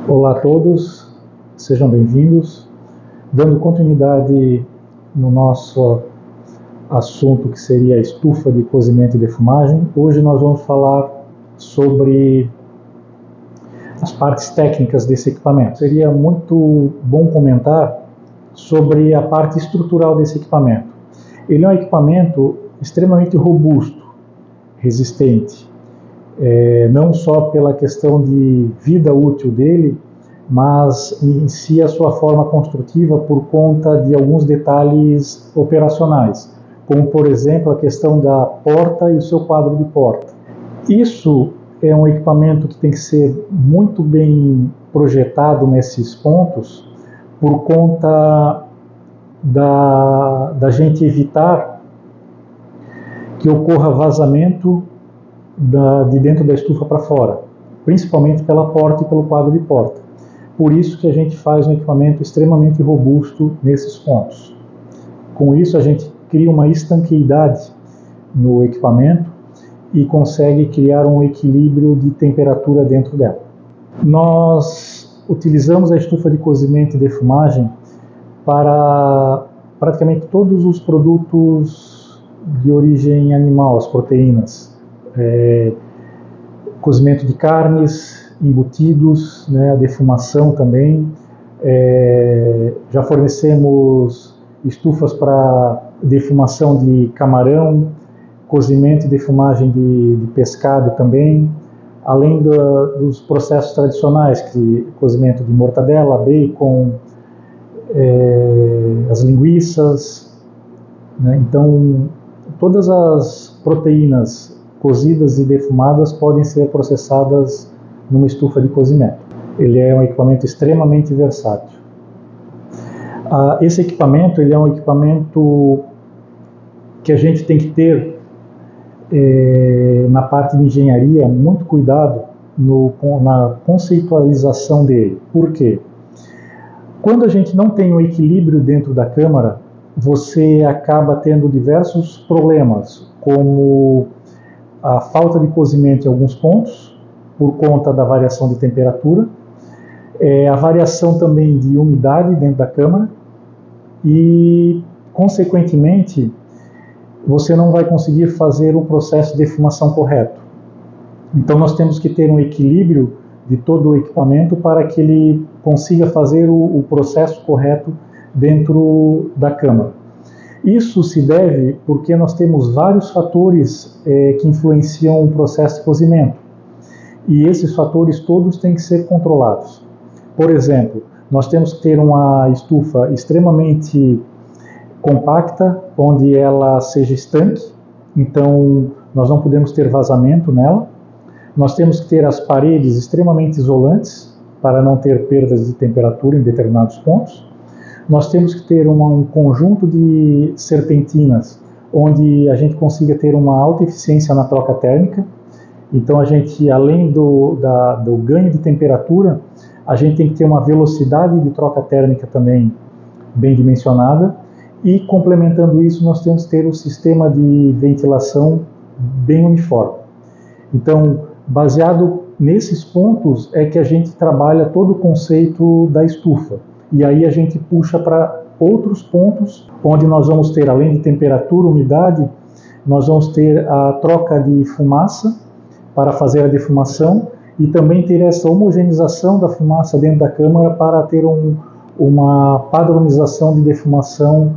Olá a todos, sejam bem-vindos. Dando continuidade no nosso assunto que seria a estufa de cozimento e defumagem, hoje nós vamos falar sobre as partes técnicas desse equipamento. Seria muito bom comentar sobre a parte estrutural desse equipamento. Ele é um equipamento extremamente robusto, resistente, não só pela questão de vida útil dele, mas em si a sua forma construtiva por conta de alguns detalhes operacionais, como por exemplo a questão da porta e o seu quadro de porta. Isso é um equipamento que tem que ser muito bem projetado nesses pontos, por conta da gente evitar que ocorra vazamento de dentro da estufa para fora, principalmente pela porta e pelo quadro de porta. Por isso que a gente faz um equipamento extremamente robusto nesses pontos. Com isso a gente cria uma estanqueidade no equipamento e consegue criar um equilíbrio de temperatura dentro dela. Nós utilizamos a estufa de cozimento e defumagem para praticamente todos os produtos de origem animal, as proteínas. Cozimento de carnes, embutidos, a defumação também. Já fornecemos estufas para defumação de camarão, cozimento e defumagem de pescado também, além dos processos tradicionais, cozimento de mortadela, bacon, as linguiças, Então, todas as proteínas cozidas e defumadas podem ser processadas numa estufa de cozimento. Ele é um equipamento extremamente versátil. Esse equipamento ele é um equipamento que a gente tem que ter na parte de engenharia muito cuidado na conceitualização dele. Por quê? Quando a gente não tem um equilíbrio dentro da câmara, você acaba tendo diversos problemas, como a falta de cozimento em alguns pontos, por conta da variação de temperatura, a variação também de umidade dentro da câmara e, consequentemente, você não vai conseguir fazer o processo de defumação correto. Então nós temos que ter um equilíbrio de todo o equipamento para que ele consiga fazer o processo correto dentro da câmara. Isso se deve porque nós temos vários fatores que influenciam o processo de cozimento. E esses fatores todos têm que ser controlados. Por exemplo, nós temos que ter uma estufa extremamente compacta, onde ela seja estanque, então nós não podemos ter vazamento nela. Nós temos que ter as paredes extremamente isolantes, para não ter perdas de temperatura em determinados pontos. Nós temos que ter um conjunto de serpentinas, onde a gente consiga ter uma alta eficiência na troca térmica. Então a gente, além do ganho de temperatura, a gente tem que ter uma velocidade de troca térmica também bem dimensionada. E complementando isso, nós temos que ter um sistema de ventilação bem uniforme. Então, baseado nesses pontos é que a gente trabalha todo o conceito da estufa. E aí a gente puxa para outros pontos, onde nós vamos ter, além de temperatura, umidade, nós vamos ter a troca de fumaça para fazer a defumação e também ter essa homogeneização da fumaça dentro da câmara para ter uma padronização de defumação,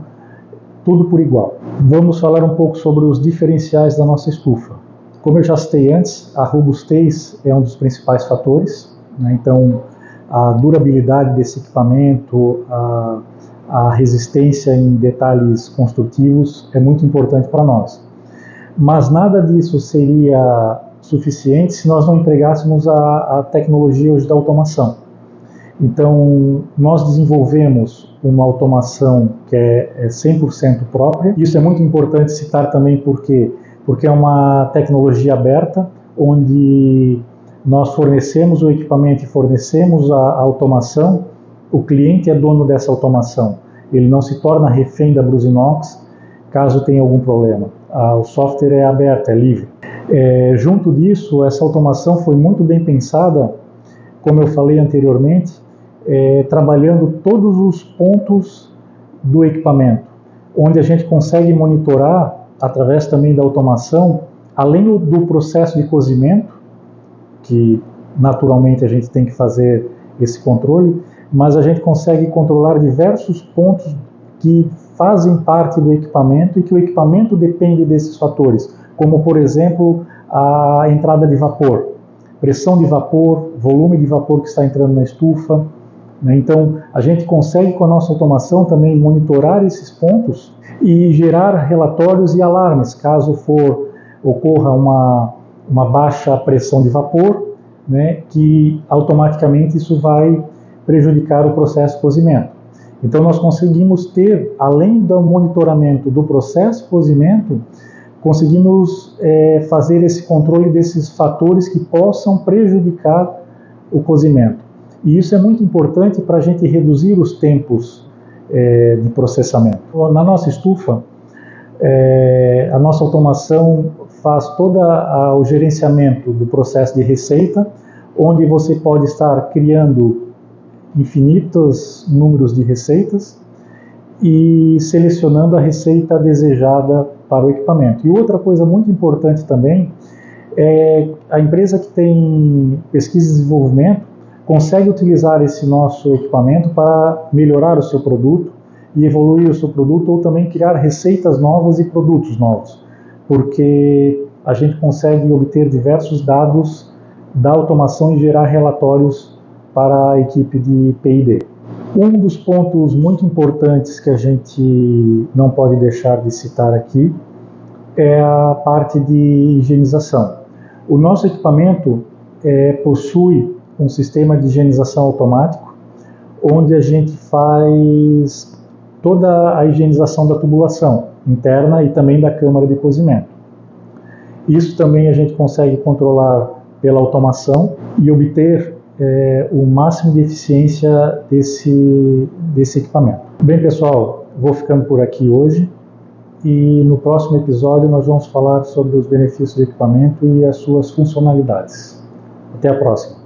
tudo por igual. Vamos falar um pouco sobre os diferenciais da nossa estufa. Como eu já citei antes, a robustez é um dos principais fatores, Então, a durabilidade desse equipamento, a resistência em detalhes construtivos é muito importante para nós. Mas nada disso seria suficiente se nós não empregássemos a tecnologia hoje da automação. Então, nós desenvolvemos uma automação que é 100% própria. Isso é muito importante citar também porque é uma tecnologia aberta, onde nós fornecemos o equipamento e fornecemos a automação. O cliente é dono dessa automação. Ele não se torna refém da Brusinox caso tenha algum problema. O software é aberto, é livre. Junto disso, essa automação foi muito bem pensada como eu falei anteriormente, trabalhando todos os pontos do equipamento, onde a gente consegue monitorar, através também da automação, além do processo de cozimento, que naturalmente a gente tem que fazer esse controle, mas a gente consegue controlar diversos pontos que fazem parte do equipamento e que o equipamento depende desses fatores, como por exemplo a entrada de vapor, pressão de vapor, volume de vapor que está entrando na estufa, né? Então a gente consegue com a nossa automação também monitorar esses pontos e gerar relatórios e alarmes caso ocorra uma baixa pressão de vapor, né, que automaticamente isso vai prejudicar o processo de cozimento. Então nós conseguimos ter, além do monitoramento do processo de cozimento, conseguimos fazer esse controle desses fatores que possam prejudicar o cozimento. E isso é muito importante para a gente reduzir os tempos de processamento. Na nossa estufa, a nossa automação faz todo o gerenciamento do processo de receita, onde você pode estar criando infinitos números de receitas e selecionando a receita desejada para o equipamento. E outra coisa muito importante também é a empresa que tem pesquisa e desenvolvimento consegue utilizar esse nosso equipamento para melhorar o seu produto e evoluir o seu produto, ou também criar receitas novas e produtos novos, porque a gente consegue obter diversos dados da automação e gerar relatórios para a equipe de P&D. Um dos pontos muito importantes que a gente não pode deixar de citar aqui é a parte de higienização. O nosso equipamento possui um sistema de higienização automático, onde a gente faz toda a higienização da tubulação interna e também da câmara de cozimento. Isso também a gente consegue controlar pela automação e obter o máximo de eficiência desse equipamento. Bem, pessoal, vou ficando por aqui hoje e no próximo episódio nós vamos falar sobre os benefícios do equipamento e as suas funcionalidades. Até a próxima!